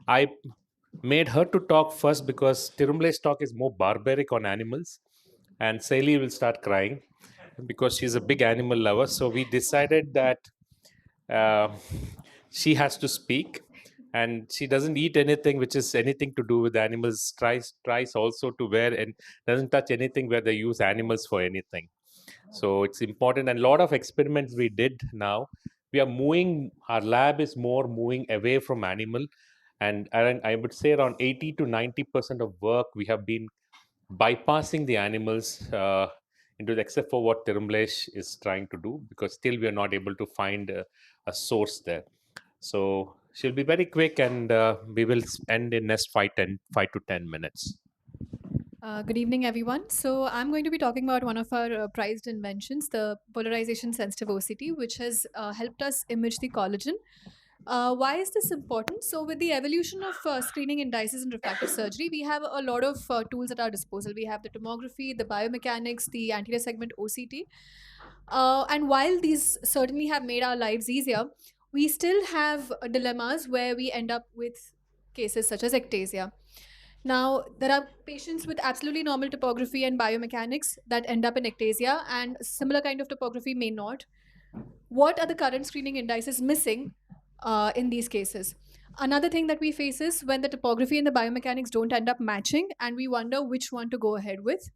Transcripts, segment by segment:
I made her to talk first because Tirumale's talk is more barbaric on animals, and Saili will start crying because she's a big animal lover. So we decided that uh, she has to speak, and she doesn't eat anything which is anything to do with animals. Tries also to wear and doesn't touch anything where they use animals for anything. So it's important, and a lot of experiments we did now. We are moving. Our lab is more moving away from animal, and I would say around 80 to 90% of work we have been bypassing the animals into except for what Tirumlesh is trying to do, because still we are not able to find a source there. So she'll be very quick, and we will end in next 5 to 10 minutes. Good evening, everyone. So I'm going to be talking about one of our prized inventions, the polarization sensitive OCT, which has helped us image the collagen. Why is this important? So with the evolution of screening indices in refractive surgery, we have a lot of tools at our disposal. We have the tomography, the biomechanics, the anterior segment OCT. And while these certainly have made our lives easier, we still have dilemmas where we end up with cases such as ectasia. Now, there are patients with absolutely normal topography and biomechanics that end up in ectasia, and similar kind of topography may not. What are the current screening indices missing in these cases? Another thing that we face is when the topography and the biomechanics don't end up matching, and we wonder which one to go ahead with.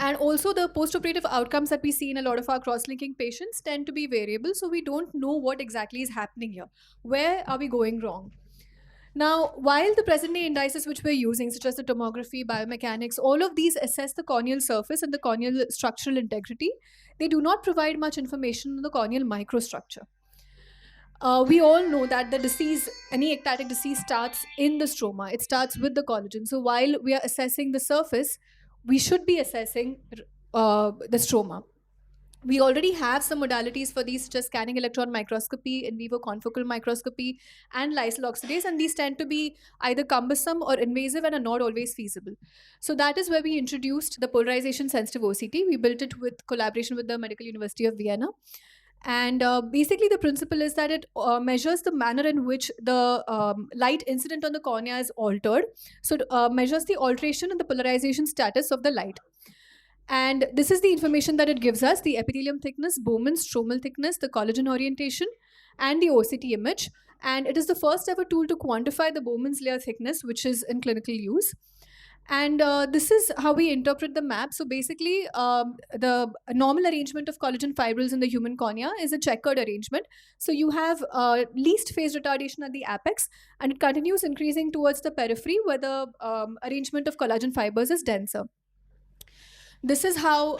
And also, the postoperative outcomes that we see in a lot of our cross linking patients tend to be variable, so we don't know what exactly is happening here. Where are we going wrong? Now, while the present day indices which we're using, such as the tomography, biomechanics, all of these assess the corneal surface and the corneal structural integrity, they do not provide much information on the corneal microstructure. We all know that the disease, any ectatic disease, starts in the stroma. It starts with the collagen. So while we are assessing the surface, we should be assessing the stroma. We already have some modalities for these, such as scanning electron microscopy, in vivo confocal microscopy, and lysyl oxidase, and these tend to be either cumbersome or invasive and are not always feasible. So that is where we introduced the polarization sensitive OCT. We built it with collaboration with the Medical University of Vienna. And basically, the principle is that it measures the manner in which the light incident on the cornea is altered. So it measures the alteration in the polarization status of the light. And this is the information that it gives us: the epithelium thickness, Bowman's stromal thickness, the collagen orientation, and the OCT image. And it is the first ever tool to quantify the Bowman's layer thickness, which is in clinical use. And this is how we interpret the map. So basically, the normal arrangement of collagen fibrils in the human cornea is a checkered arrangement. So you have least phase retardation at the apex, and it continues increasing towards the periphery, where the arrangement of collagen fibers is denser. This is how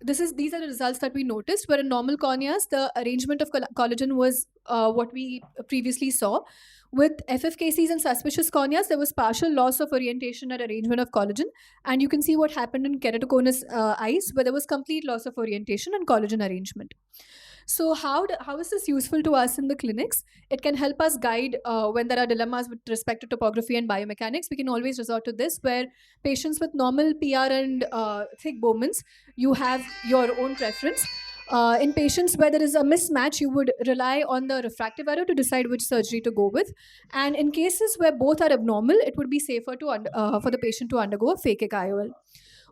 these are the results that we noticed, where in normal corneas the arrangement of collagen was what we previously saw. With FFKCs and suspicious corneas, there was partial loss of orientation and arrangement of collagen, and you can see what happened in keratoconus eyes, where there was complete loss of orientation and collagen arrangement. So how is this useful to us in the clinics? It can help us guide when there are dilemmas with respect to topography and biomechanics. We can always resort to this, where patients with normal PR and thick Bowmans, you have your own preference. In patients where there is a mismatch, you would rely on the refractive error to decide which surgery to go with. And in cases where both are abnormal, it would be safer for the patient to undergo a phakic IOL.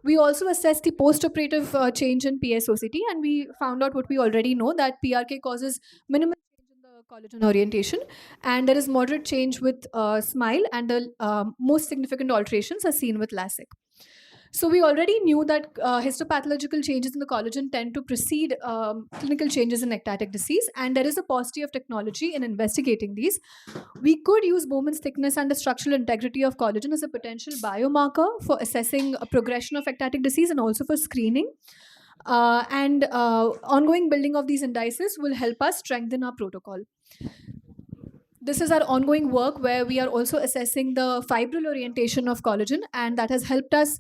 We also assessed the post-operative change in PSOCT, and we found out what we already know, that PRK causes minimal change in the collagen orientation, and there is moderate change with SMILE, and the most significant alterations are seen with LASIK. So we already knew that histopathological changes in the collagen tend to precede clinical changes in ectatic disease, and there is a paucity of technology in investigating these. We could use Bowman's thickness and the structural integrity of collagen as a potential biomarker for assessing a progression of ectatic disease and also for screening. And ongoing building of these indices will help us strengthen our protocol. This is our ongoing work where we are also assessing the fibril orientation of collagen, and that has helped us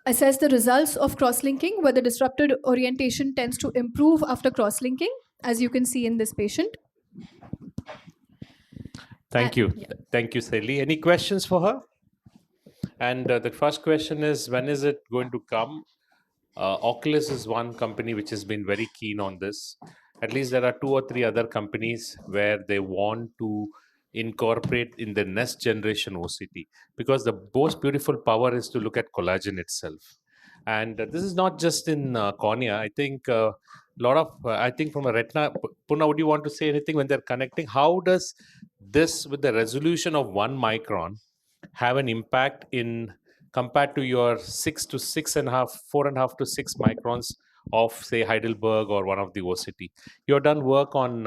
assess the results of cross-linking, where the disrupted orientation tends to improve after cross-linking, as you can see in this patient. Thank you. Yeah. Thank you, Saili. Any questions for her? And the first question is, when is it going to come? Oculus is one company which has been very keen on this. At least there are 2 or 3 other companies where they want to incorporate in the next generation OCT, because the most beautiful power is to look at collagen itself. And this is not just in cornea. I think a lot of, I think from a retina, Puna, would you want to say anything when they're connecting? How does this, with the resolution of 1 micron, have an impact in compared to your 6 to 6.5, 4.5 to 6 microns of, say, Heidelberg or one of the OCT? You've done work on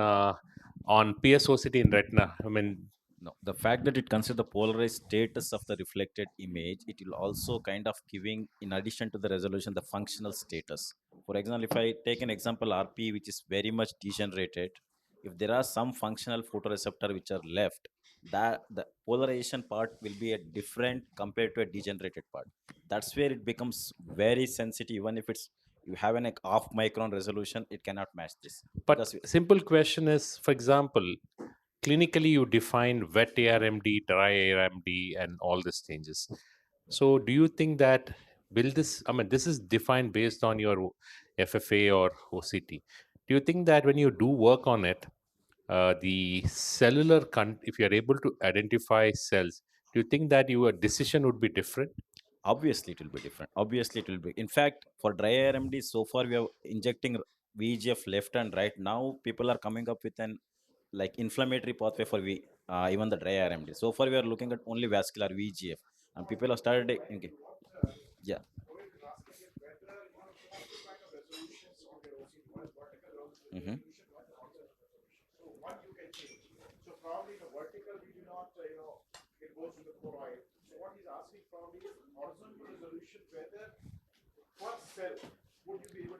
PSOCT in retina. I mean, No, the fact that it considers the polarized status of the reflected image, it will also kind of giving, in addition to the resolution, the functional status. For example, if I take an example RP, which is very much degenerated, if there are some functional photoreceptor which are left, that the polarization part will be a different compared to a degenerated part. That's where it becomes very sensitive. Even if it's you have an like, half micron resolution, it cannot match this but because simple question is, for example, clinically you defined wet ARMD, dry ARMD, and all these changes. So do you think that, will this, I mean, this is defined based on your FFA or OCT. Do you think that when you do work on it, the cellular, if you're able to identify cells, do you think that your decision would be different? obviously it will be different. Obviously it will be, in fact, for dry RMD so far we are injecting VEGF left and right. Now people are coming up with an like inflammatory pathway for even the dry RMD. So far we are looking at only vascular VEGF, and people have started okay. Yeah. Hmm.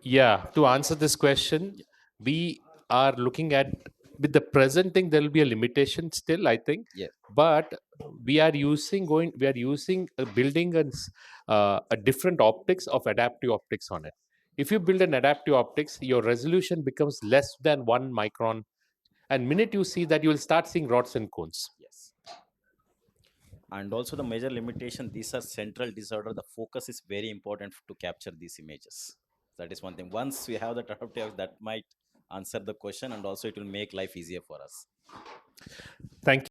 Yeah, to answer this question, we are looking at, with the present thing, there will be a limitation still, I think, Yeah. but we are using building a different optics of adaptive optics on it. If you build an adaptive optics, your resolution becomes less than 1 micron, and minute you see that, you will start seeing rods and cones. Yes. And also the major limitation, these are central disorder, the focus is very important to capture these images. That is one thing. Once we have the adaptive, that might answer the question, and also it will make life easier for us. Thank